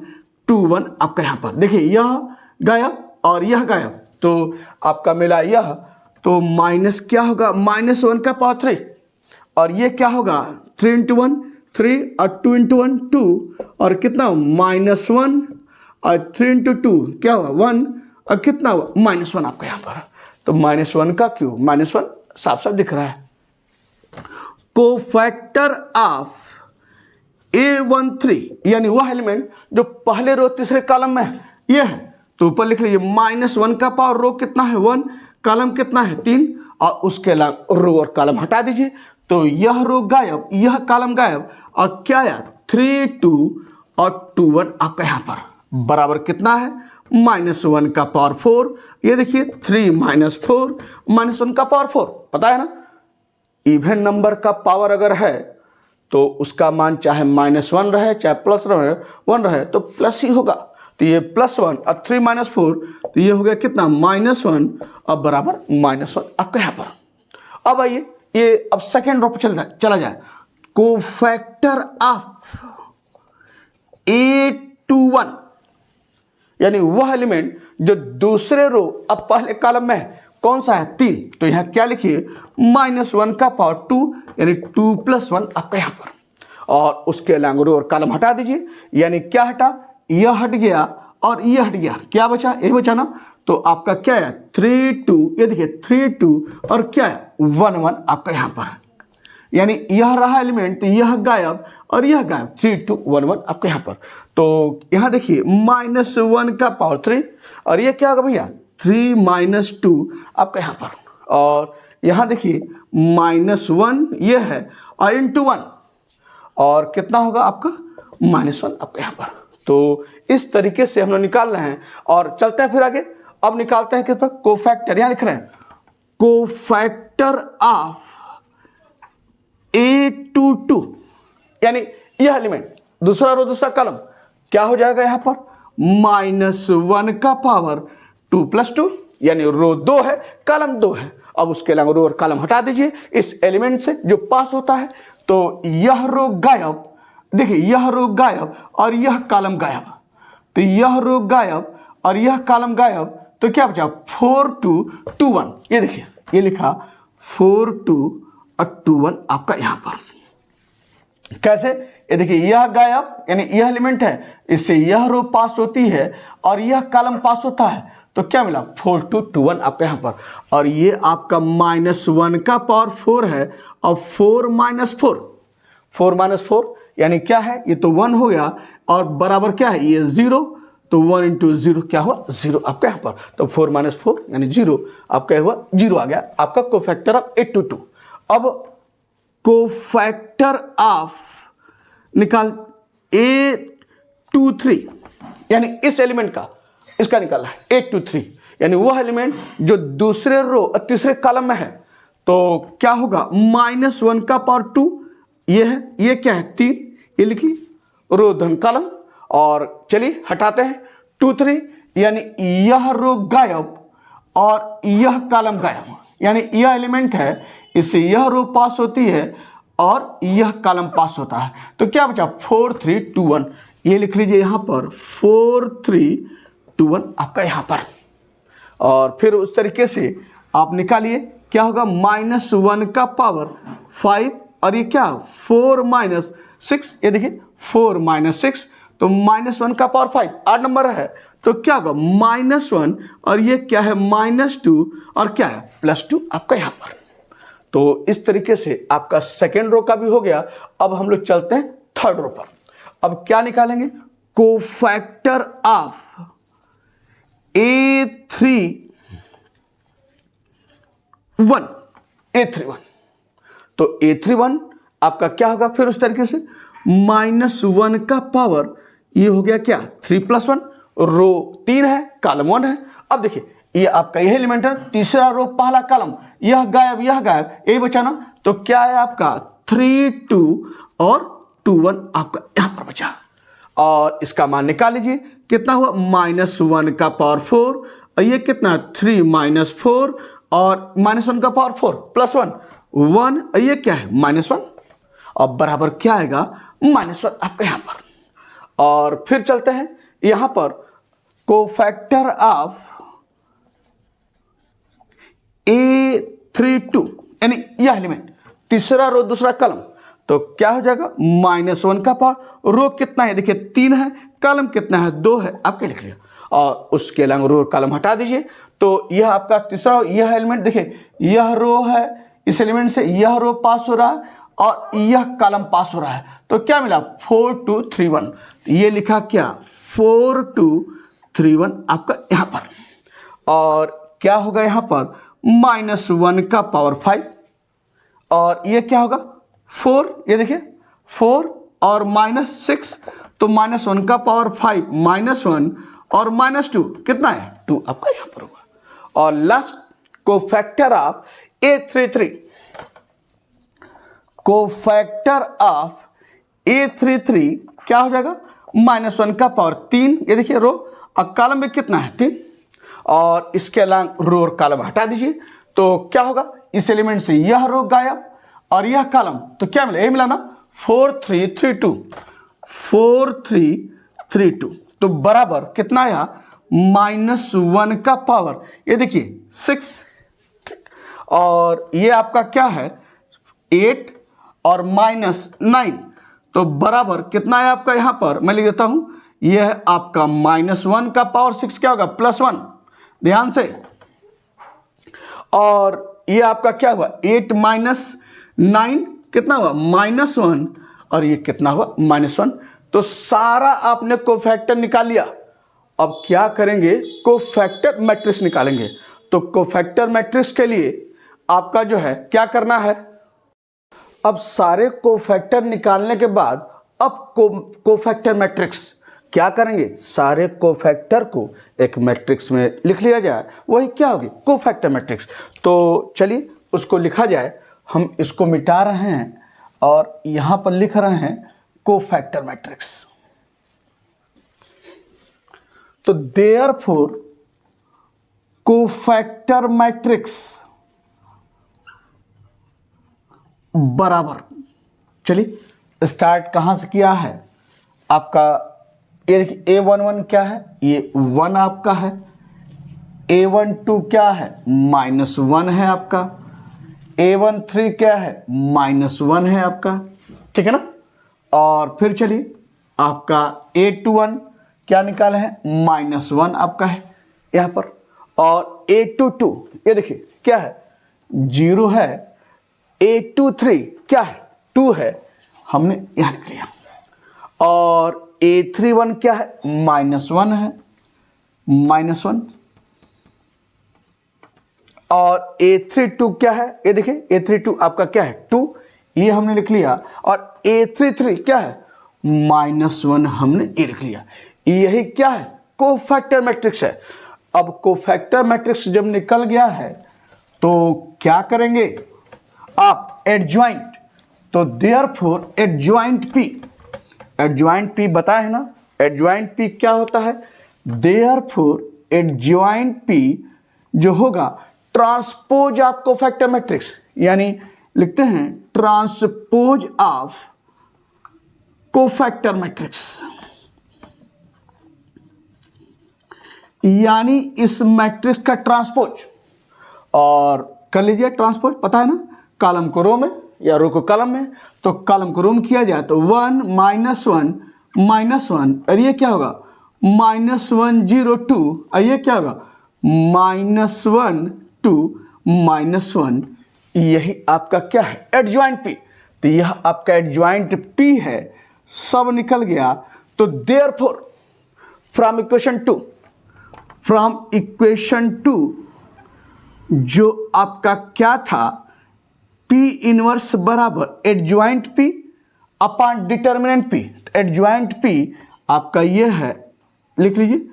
2 1 आपका यहाँ पर। देखिए यह गायब और यह गायब, तो आपका मिला यह। तो माइनस क्या होगा, -1 का पावर 3 और ये क्या होगा 3 × 1 3 और 2 × 1 2 और कितना -1 और 3 × 2 क्या हुआ 1 और कितना हुआ -1 आपका यहाँ पर। तो -1 का क्यों, -1 साफ साफ दिख रहा है। कोफैक्टर ऑफ A13 यानी वह एलिमेंट जो पहले रो तीसरे कॉलम में है, यह है। तो ऊपर लिख लीजिए -1 का पावर रो कितना है 1, कॉलम कितना है 3 और उसके अलावा रो और कॉलम हटा दीजिए। तो यह रो गायब, यह कॉलम गायब, और क्या यार 3 2 और 2 1 आपका यहाँ पर बराबर कितना है -1 का पावर 4। ये देखिए 3 - 4 -1 का पावर 4, पता है ना, इवन नंबर का पावर अगर है तो उसका मान चाहे -1 रहे चाहे +1 रहे तो प्लस ही होगा। तो ये +1 और 3 - 4 तो ये हो गया कितना -1 और बराबर -1 आपका यहाँ पर। अब आइए ये अब सेकेंड रो पर चला जाए। कोफैक्टर ऑफ A21 यानी वह एलिमेंट जो दूसरे रो अब पहले कॉलम में है, कौन सा है 3। तो यहां क्या लिखिए -1 का पावर 2 यानी 2 + 1 आपका यहां पर, और उसके अलावा रो और कॉलम हटा दीजिए। यानी क्या हटा, यह हट गया और यह हट गया, क्या बचा, ये बचा ना। तो आपका क्या है 3 2, ये देखिए 3 2 और क्या है 1 1 आपका यहां पर। यानी यह रहा एलिमेंट, यह गायब और यह गायब, 3 2 1 1 आपके यहाँ पर। तो यहाँ देखिए -1 का पावर 3 और ये क्या होगा भैया 3 - 2 आपका यहाँ पर, और यहाँ देखिए -1 ये है और × 1 और कितना होगा आपका -1 आपके यहाँ पर। तो इस तरीके से हम लोग निकाल रहे हैं और चलते हैं फिर आगे। अब निकालते हैं किस पर, कोफैक्टर, यहाँ लिख रहे हैं कोफैक्टर ऑफ A22 यानी यह एलिमेंट दूसरा रो दूसरा कॉलम क्या हो जाएगा यहाँ पर -1 का पावर 2 + 2 यानी रो 2 है कॉलम 2 है। अब उसके अलावा रो और कॉलम हटा दीजिए इस एलिमेंट से जो पास होता है। तो यह रो गायब, देखिए यह रो गायब और यह कॉलम गायब, तो यह रो गायब और यह कॉलम गायब, तो क्या बचा 4 2 2 1। ये देखिए ये लिखा 4 2 और 2 1 आपका यहाँ पर। कैसे? ये देखिए यह गायब यानी यह एलिमेंट है, इससे यह रो पास होती है और यह कॉलम पास होता है, तो क्या मिला 4 2 2 1 आपका यहाँ पर। और ये आपका -1 का पावर 4 है और 4 -4 यानी क्या है, ये तो 1 हो गया और बराबर क्या है, ये 0, तो 1 इंटू 0 क्या हुआ 0 आपका यहाँ पर। तो 4 -4 यानी 0 आपका हुआ 0 आ गया आपका कोफैक्टर ऑफ 8 2 2। अब कोफैक्टर ऑफ निकाल A23 यानी इस एलिमेंट का इसका निकालना है 823 यानी वह एलिमेंट जो दूसरे रो और तीसरे कॉलम में है। तो क्या होगा -1 का पावर 2 ये है, ये क्या है 3, ये लिखिए रो धन कॉलम। और चलिए हटाते हैं 2 3 यानी यह रो गायब और यह कॉलम गायब, यानी यह एलिमेंट है इससे यह रो पास होती है और यह कॉलम पास होता है। तो क्या बचा 4 3 2 1, ये लिख लीजिए यहाँ पर 4 3 2 1 आपका यहाँ पर। और फिर उस तरीके से आप निकालिए क्या होगा -1 का पावर 5 और ये क्या 4 -6, ये देखिए 4 -6 तो -1 का पावर 5 8 नंबर है, तो क्या होगा -1 और ये क्या है -2 और क्या है +2 आपका यहाँ पर। तो इस तरीके से आपका सेकेंड रो का भी हो गया। अब हम लोग चलते हैं थर्ड रो पर। अब क्या निकालेंगे, कोफैक्टर ऑफ A31 तो A31 आपका क्या होगा फिर उस तरीके से -1 का पावर ये हो गया क्या 3 + 1, रो 3 है कॉलम 1 है। अब देखिए ये आपका यह एलिमेंट है, तीसरा रो पहला कॉलम, यह गायब यही बचा ना, तो क्या है आपका 3 2 और 2 1 आपका यहां पर बचा। और इसका मान निकाल लीजिए कितना हुआ -1 का पावर 4 और ये कितना 3 -4 और -1 का पावर 4 + 1 1 और ये क्या है -1 और बराबर क्या आएगा -1 आपका यहां पर। और फिर चलते हैं यहां पर कोफैक्टर ऑफ A32 यानी यह एलिमेंट तीसरा रो दूसरा कॉलम, तो क्या हो जाएगा -1 का पावर, रो कितना है देखिए 3 है, कॉलम कितना है 2 है आपके लिख लिया। और उसके अलावा रो कॉलम हटा दीजिए, तो यह आपका तीसरा यह एलिमेंट देखिए यह रो है, इस एलिमेंट से यह रो पास हो रहा है और यह कॉलम पास हो रहा है, तो क्या मिला 4 2 3 1, ये लिखा क्या 4 2 3 1 आपका यहां पर। और क्या होगा यहां पर -1 का पावर 5 और ये क्या होगा 4, ये देखिए 4 और -6 तो -1 का पावर 5 -1 और -2 कितना है 2 आपका यहां पर होगा। और लास्ट कोफैक्टर ऑफ A33 क्या हो जाएगा -1 का पावर 3, ये देखिए रो और कॉलम में कितना है 3 और इसके अलावा रो और कॉलम हटा दीजिए, तो क्या होगा इस एलिमेंट से यह रो गायब और यह कॉलम, तो क्या मिला ये मिला ना 4 3 3 2 तो बराबर कितना आया -1 का पावर ये देखिए 6 और ये आपका क्या है 8 और -9 तो बराबर कितना है आपका यहां पर मैं लिख देता हूं, यह आपका -1 का पावर 6 क्या होगा +1 ध्यान से। और ये आपका क्या हुआ 8 -9 कितना हुआ -1 और ये कितना हुआ -1। तो सारा आपने कोफैक्टर निकाल लिया। अब क्या करेंगे कोफैक्टर मैट्रिक्स निकालेंगे। तो कोफैक्टर मैट्रिक्स के लिए आपका जो है क्या करना है, अब सारे कोफैक्टर निकालने के बाद अब कोफैक्टर मैट्रिक्स क्या करेंगे, सारे कोफैक्टर को एक मैट्रिक्स में लिख लिया जाए, वही क्या होगी कोफैक्टर मैट्रिक्स। तो चलिए उसको लिखा जाए, हम इसको मिटा रहे हैं और यहां पर लिख रहे हैं कोफैक्टर मैट्रिक्स। तो देयरफॉर कोफैक्टर मैट्रिक्स बराबर, चलिए स्टार्ट कहां से किया है आपका ये देखिए A11 क्या है, ये 1 आपका है, A12 क्या है, -1 है आपका, A13 क्या है, -1 है आपका, ठीक है ना। और फिर चलिए आपका A21 क्या निकाला है, -1 आपका है यहाँ पर। और A22 ये देखिए क्या है, 0 है। A23 क्या है, 2 है, हमने यहाँ लिख लिया। और A31 क्या है, -1 है, -1। और A32 क्या है, ये देखिए A32 आपका क्या है, 2, ये हमने लिख लिया। और A33 क्या है, -1 हमने ये लिख लिया। यही क्या है, कोफैक्टर मैट्रिक्स है। अब कोफैक्टर मैट्रिक्स जब निकल गया है तो क्या करेंगे आप, एडजॉइंट। तो देयरफॉर एडजॉइंट पी बताए है ना, एडजॉइंट पी क्या होता है, देयरफॉर एडजॉइंट पी जो होगा ट्रांसपोज ऑफ कोफैक्टर मैट्रिक्स, यानी लिखते हैं ट्रांसपोज ऑफ कोफैक्टर मैट्रिक्स, यानी इस मैट्रिक्स का ट्रांसपोज। और कर लीजिए ट्रांसपोज, पता है ना, कॉलम को रो में या रो को कॉलम में। तो कॉलम को रो में किया जाए तो 1 -1 और ये क्या होगा, -1 0 2, और ये क्या होगा, -1 2 -1। यही आपका क्या है, एडजॉइंट पी। तो यह आपका एडजॉइंट पी है, सब निकल गया। तो देयरफॉर फ्रॉम इक्वेशन 2 जो आपका क्या था, P इनवर्स बराबर adjoint P upon determinant P। Adjoint P आपका ये है, लिख लीजिए,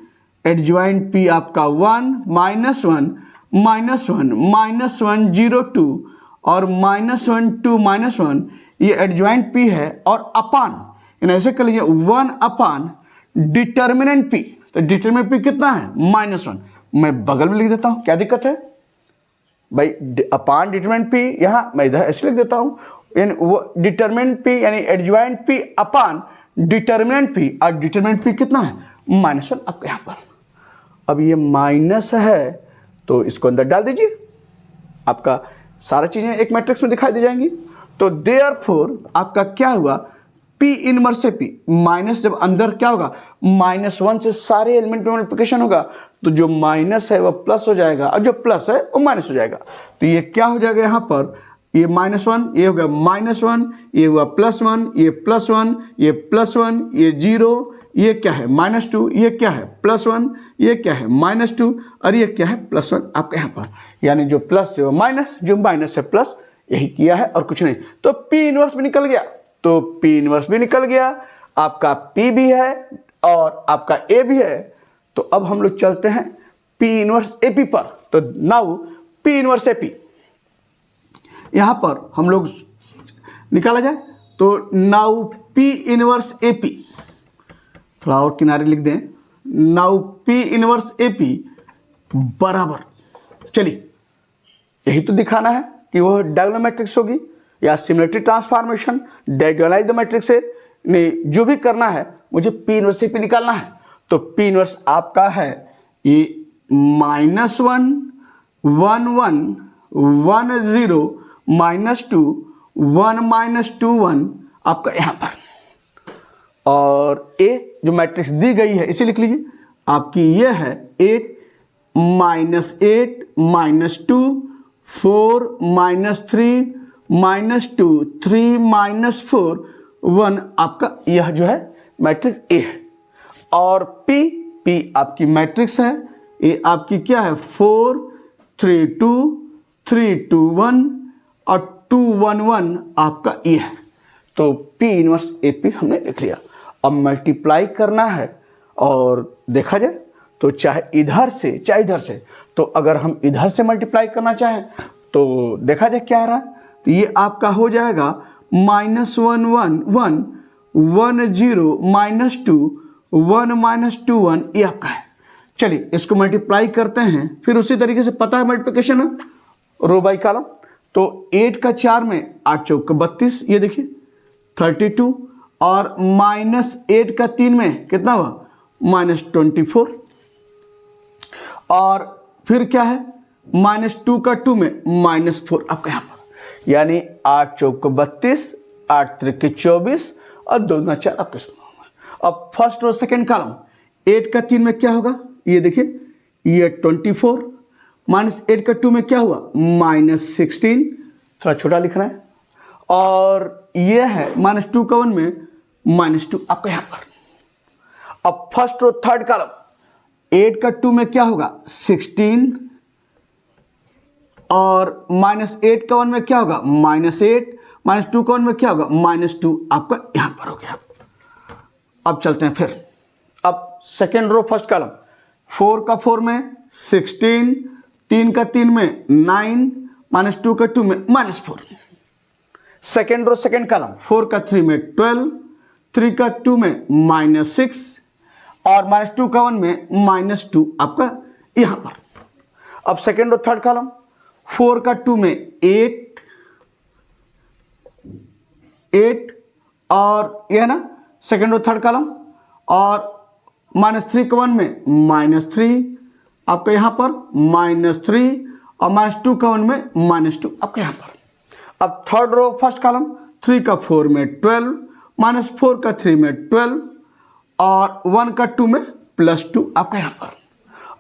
एडजॉइंट P आपका 1 -1 -1 0 2 और -1 2 -1, ये एडजॉइंट P है। और अपॉन ऐसे कर लीजिए 1 अपॉन डिटर्मिनेंट P। तो डिटर्मिनेंट P कितना है, -1, मैं बगल में लिख देता हूँ, क्या दिक्कत है भाई, अपॉन डिटरमिनेंट P, यहाँ मैं इधर ऐसे लिख देता हूँ, यानी वो डिटरमिनेंट P यानी adjoint P upon determinant P। और डिटरमिनेंट P कितना है, -1 आपके यहाँ पर। अब ये माइनस है तो इसको अंदर डाल दीजिए, आपका सारा चीज़ें एक मैट्रिक्स में दिखाई दे जाएंगी। तो देयरफॉर आपका क्या हुआ, P इनवर्स से P माइनस, जब अंदर क्या होगा, -1 से सारे एलिमेंट में मल्टीप्लिकेशन होगा तो जो माइनस है वह प्लस हो जाएगा और जो प्लस है वो माइनस हो जाएगा। तो ये क्या हो जाएगा यहाँ पर, ये -1, ये हो गया -1, ये हुआ +1, ये +1, ये +1, ये 0, ये क्या है -2, ये क्या है +1, ये क्या है -2 और ये क्या है +1 आपके यहाँ पर। यानी जो प्लस है वो माइनस, जो माइनस है प्लस, यही किया है और कुछ नहीं। तो P इनवर्स भी निकल गया, तो P इनवर्स भी निकल गया, आपका P भी है और आपका A भी है। तो अब हम लोग चलते हैं P इनवर्स AP पर। तो नाउ P इनवर्स AP यहाँ पर हम लोग निकाला जाए तो नाउ P इनवर्स AP, थोड़ा और किनारे लिख दें, नाउ P इनवर्स AP बराबर, चलिए यही तो दिखाना है कि वो डायगोनल मैट्रिक्स होगी या सिमिलरिटी ट्रांसफॉर्मेशन, डायगोनलाइज द मैट्रिक्स है, नहीं जो भी करना है मुझे P इनवर्स AP निकालना है। तो P इनवर्स आपका है ये -1 1 1 1 0 -2 1 -2 1 आपका यहाँ पर। और A जो मैट्रिक्स दी गई है इसे लिख लीजिए, आपकी ये है 8 -2 4 -3 -2 3 -4 1 आपका यह जो है मैट्रिक्स A है। और P आपकी मैट्रिक्स है, ये आपकी क्या है 4 3 2 3 2 1 और 2 1 1 आपका ये है। तो P इनवर्स AP हमने लिख लिया। अब मल्टीप्लाई करना है और देखा जाए तो चाहे इधर से चाहे इधर से, तो अगर हम इधर से मल्टीप्लाई करना चाहें तो देखा जाए क्या रहा, तो ये आपका हो जाएगा -1 1 1 1 0 -2 1 -2 1, ये आपका है। चलिए इसको मल्टीप्लाई करते हैं, फिर उसी तरीके से पता है मल्टीप्लिकेशन है रो बाई कॉलम। तो 8 का 4 में 8 चौक 32, ये देखिए 32, और -8 का 3 में कितना हुआ -24, और फिर क्या है -2 का 2 में -4 आपका यहाँ पर, यानी 8 चौक 32, 8 त्रिक 24 और 2 दूना 4 आपके इसमें। अब फर्स्ट और सेकेंड कॉलम 8 का 3 में क्या होगा, ये देखिए ये 24 -8 का 2 में क्या हुआ -16, थोड़ा छोटा लिखना है, और ये है -2 का 1 में -2 आपका यहाँ पर। अब फर्स्ट और थर्ड कॉलम 8 का 2 में क्या होगा 16, और -8 का 1 में क्या होगा -8, -2 का 1 में क्या होगा -2 आपका यहाँ पर हो गया। अब चलते हैं फिर, अब सेकेंड रो फर्स्ट कॉलम 4 का 4 में 16, 3 का 3 में 9, -2 का 2 में -4। सेकेंड रो सेकेंड कॉलम 4 का 3 में 12, 3 का 2 में -6 और -2 का 1 में -2 आपका यहाँ पर। अब सेकेंड रो थर्ड कॉलम 4 का 2 में 8 और ये है ना सेकेंड रो थर्ड कॉलम, और -3 का 1 में -3 आपका यहाँ पर -3 और -2 का 1 में -2 आपका यहाँ पर। अब थर्ड रो फर्स्ट कॉलम 3 का 4 में 12, -4 का 3 में 12 और 1 का 2 में +2 आपका यहाँ पर।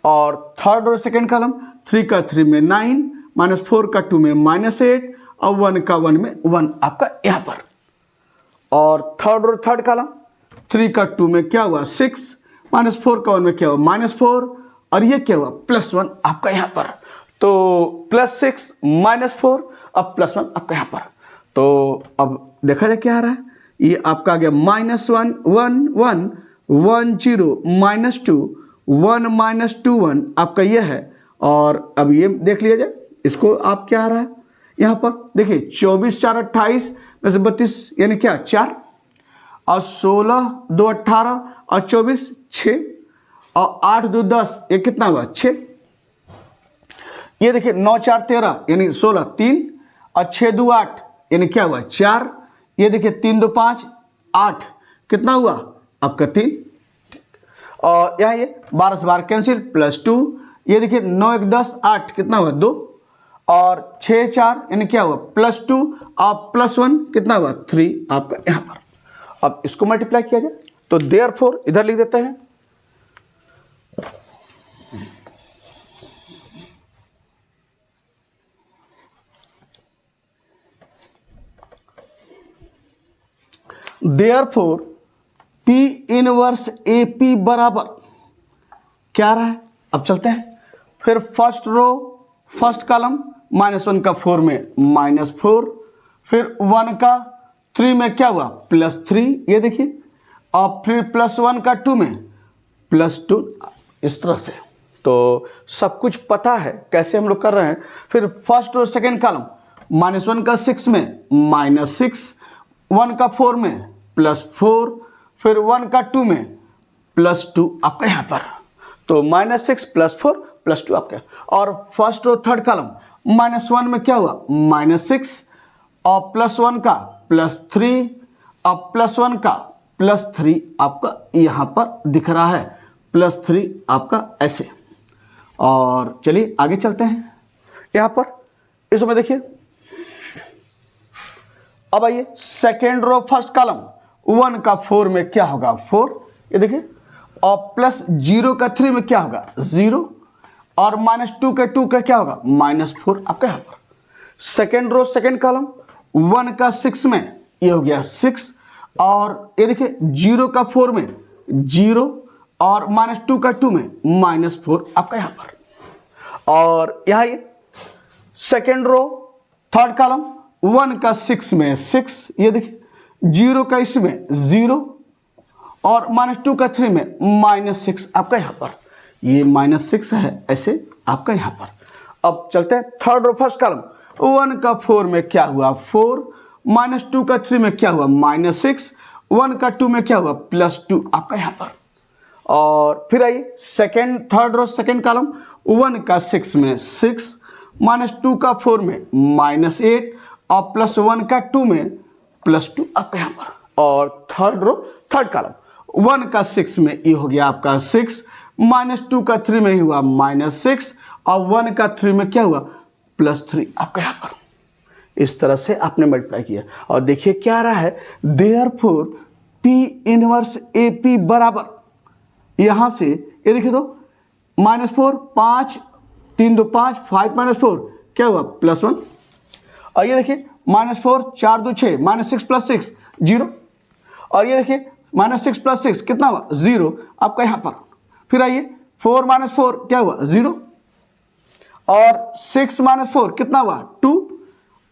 और थर्ड रो सेकेंड कॉलम 3 का 3 में 9, -4 का 2 में -8 और 1 का 1 में 1 आपका यहाँ पर। और थर्ड रो थर्ड कॉलम 3 का 2 में क्या हुआ 6, -4 का 1 में क्या हुआ -4 और ये क्या हुआ +1 आपका यहाँ पर। तो +6 -4 अब +1 आपका यहाँ पर। तो अब देखा जाए क्या आ रहा है, ये आपका आ गया -1 1 1 1 0 -2 1 -2 1 आपका ये है। और अब ये देख लिया जाए इसको, आप क्या आ रहा है यहाँ पर देखिए 24 4 28 में से 32 यानी क्या 4 और 16 2 18 और 24 6 और 8 2 10 ये कितना हुआ 6। ये देखिए 9 4 13 यानी 16 3 और 6 2 8 यानी क्या हुआ 4। ये देखिए 3 2 5 8 कितना हुआ आपका 3। और यहाँ ये 12 से 12 कैंसिल +2। ये देखिए 9 1 10 8 कितना हुआ 2 और 6 4 यानी क्या हुआ +2 और +1 कितना हुआ 3 आपका यहाँ पर। अब इसको मल्टीप्लाई किया जाए तो देयरफॉर इधर लिख देते हैं देयरफॉर P इनवर्स AP बराबर क्या रहा है। अब चलते हैं फिर फर्स्ट रो फर्स्ट कॉलम -1 का 4 में -4, फिर 1 का 3 में क्या हुआ +3 ये देखिए, और फिर +1 का 2 में +2 इस तरह से। तो सब कुछ पता है कैसे हम लोग कर रहे हैं। फिर फर्स्ट और सेकेंड कॉलम -1 का 6 में -6, 1 का 4 में +4, फिर 1 का 2 में +2 आपका यहाँ पर। तो -6 +4 +2 आपका। और फर्स्ट और थर्ड कॉलम -1 में क्या हुआ -6 और +1 का +3 और +1 का +3 आपका यहाँ पर दिख रहा है +3 आपका ऐसे। और चलिए आगे चलते हैं यहाँ पर इसमें देखिए। अब आइए सेकेंड रो फर्स्ट कॉलम 1 का 4 में क्या होगा 4 ये देखिए, और +0 का 3 में क्या होगा 0 और -2 के 2 का क्या होगा -4 आपका यहाँ पर। सेकेंड रो सेकेंड कॉलम 1 का 6 में ये हो गया 6 और ये देखिए 0 का 4 में 0 और -2 का 2 में -4 आपका यहाँ पर। और यहाँ ये सेकेंड रो थर्ड कॉलम 1 का 6 में 6 ये देखिए, 0 का इसमें 0 और -2 का 3 में -6 आपका यहाँ पर। ये -6 है ऐसे आपका यहाँ पर। अब चलते हैं थर्ड रो फर्स्ट कॉलम 1 का 4 में क्या हुआ 4, -2 का 3 में क्या हुआ -6, 1 का 2 में क्या हुआ +2 आपका यहाँ पर। और फिर आइए second third row second column 1 का 6 में 6, -2 का 4 में -8 और +1 का 2 में +2 आपका यहाँ पर। और थर्ड रो थर्ड कॉलम 1 का 6 में ये हो गया आपका 6, -2 का 3 में ही हुआ -6 और 1 का 3 में क्या हुआ +3 आपका यहाँ पर। इस तरह से आपने मल्टीप्लाई किया और देखिए क्या आ रहा है, देयरफॉर P इनवर्स AP बराबर यहाँ से ये देखिए तो -4 5 3 2 5 5 -4 क्या हुआ +1 और ये देखिए -4 4 2 6 -6 + 6 0 और ये देखिए -6 + 6 कितना हुआ 0 आपका यहाँ पर। फिर आइए 4 - 4 क्या हुआ 0 और 6 - 4 कितना हुआ 2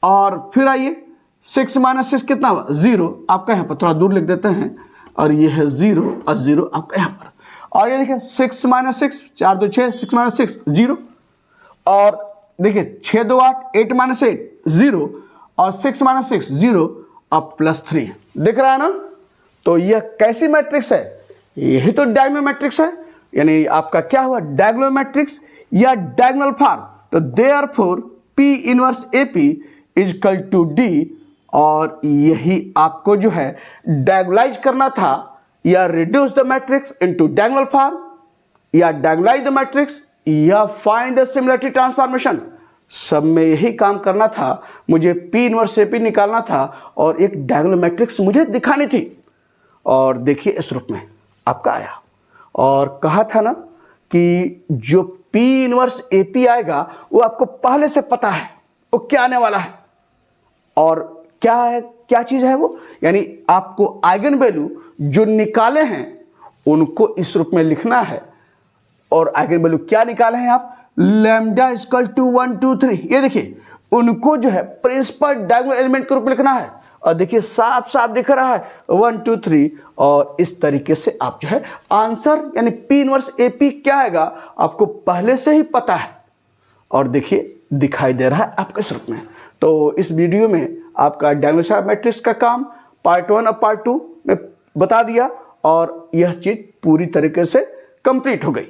और फिर आइए 6 - 6 कितना हुआ 0 आपका यहाँ पर, थोड़ा दूर लिख देते हैं और ये है 0 और 0 आपका यहाँ पर। और ये देखिए 6 - 6 4 2 6 6 - 6 0 और देखिए 6 2 8 8 - 8 0 और 6 - 6 0 और +3 दिख रहा है ना। तो यह कैसी मैट्रिक्स है, यही तो डायगोनल मैट्रिक्स है, यानी आपका क्या हुआ डायगोनल मैट्रिक्स या डायगोनल फॉर्म। तो therefore P inverse AP is equal to D और यही आपको जो है डायगोनलाइज करना था या reduce the matrix into diagonal form या डायगोनलाइज द मैट्रिक्स या फाइंड द सिमिलरिटी ट्रांसफॉर्मेशन, सब में यही काम करना था। मुझे P इनवर्स AP निकालना था और एक डायगोनल मैट्रिक्स मुझे दिखानी थी और देखिए इस रूप में आपका आया। और कहा था ना कि जो P इनवर्स AP आएगा वो आपको पहले से पता है वो क्या आने वाला है और क्या है, क्या चीज़ है वो, यानी आपको आइगन वैल्यू जो निकाले हैं उनको इस रूप में लिखना है। और आइगन वैल्यू क्या निकाले हैं आप, लैम्डा इक्वल टू 1 2 3, ये देखिए उनको जो है प्रिंसिपल डायगोनल एलिमेंट के रूप में लिखना है और देखिए साफ साफ दिख रहा है 1 2 3 और इस तरीके से आप जो है आंसर यानी P इनवर्स AP क्या आएगा आपको पहले से ही पता है और देखिए दिखाई दे रहा है आपके इस रूप में। तो इस वीडियो में आपका डायगोनल मैट्रिक्स का काम पार्ट 1 और पार्ट 2 में बता दिया और यह चीज़ पूरी तरीके से कंप्लीट हो गई।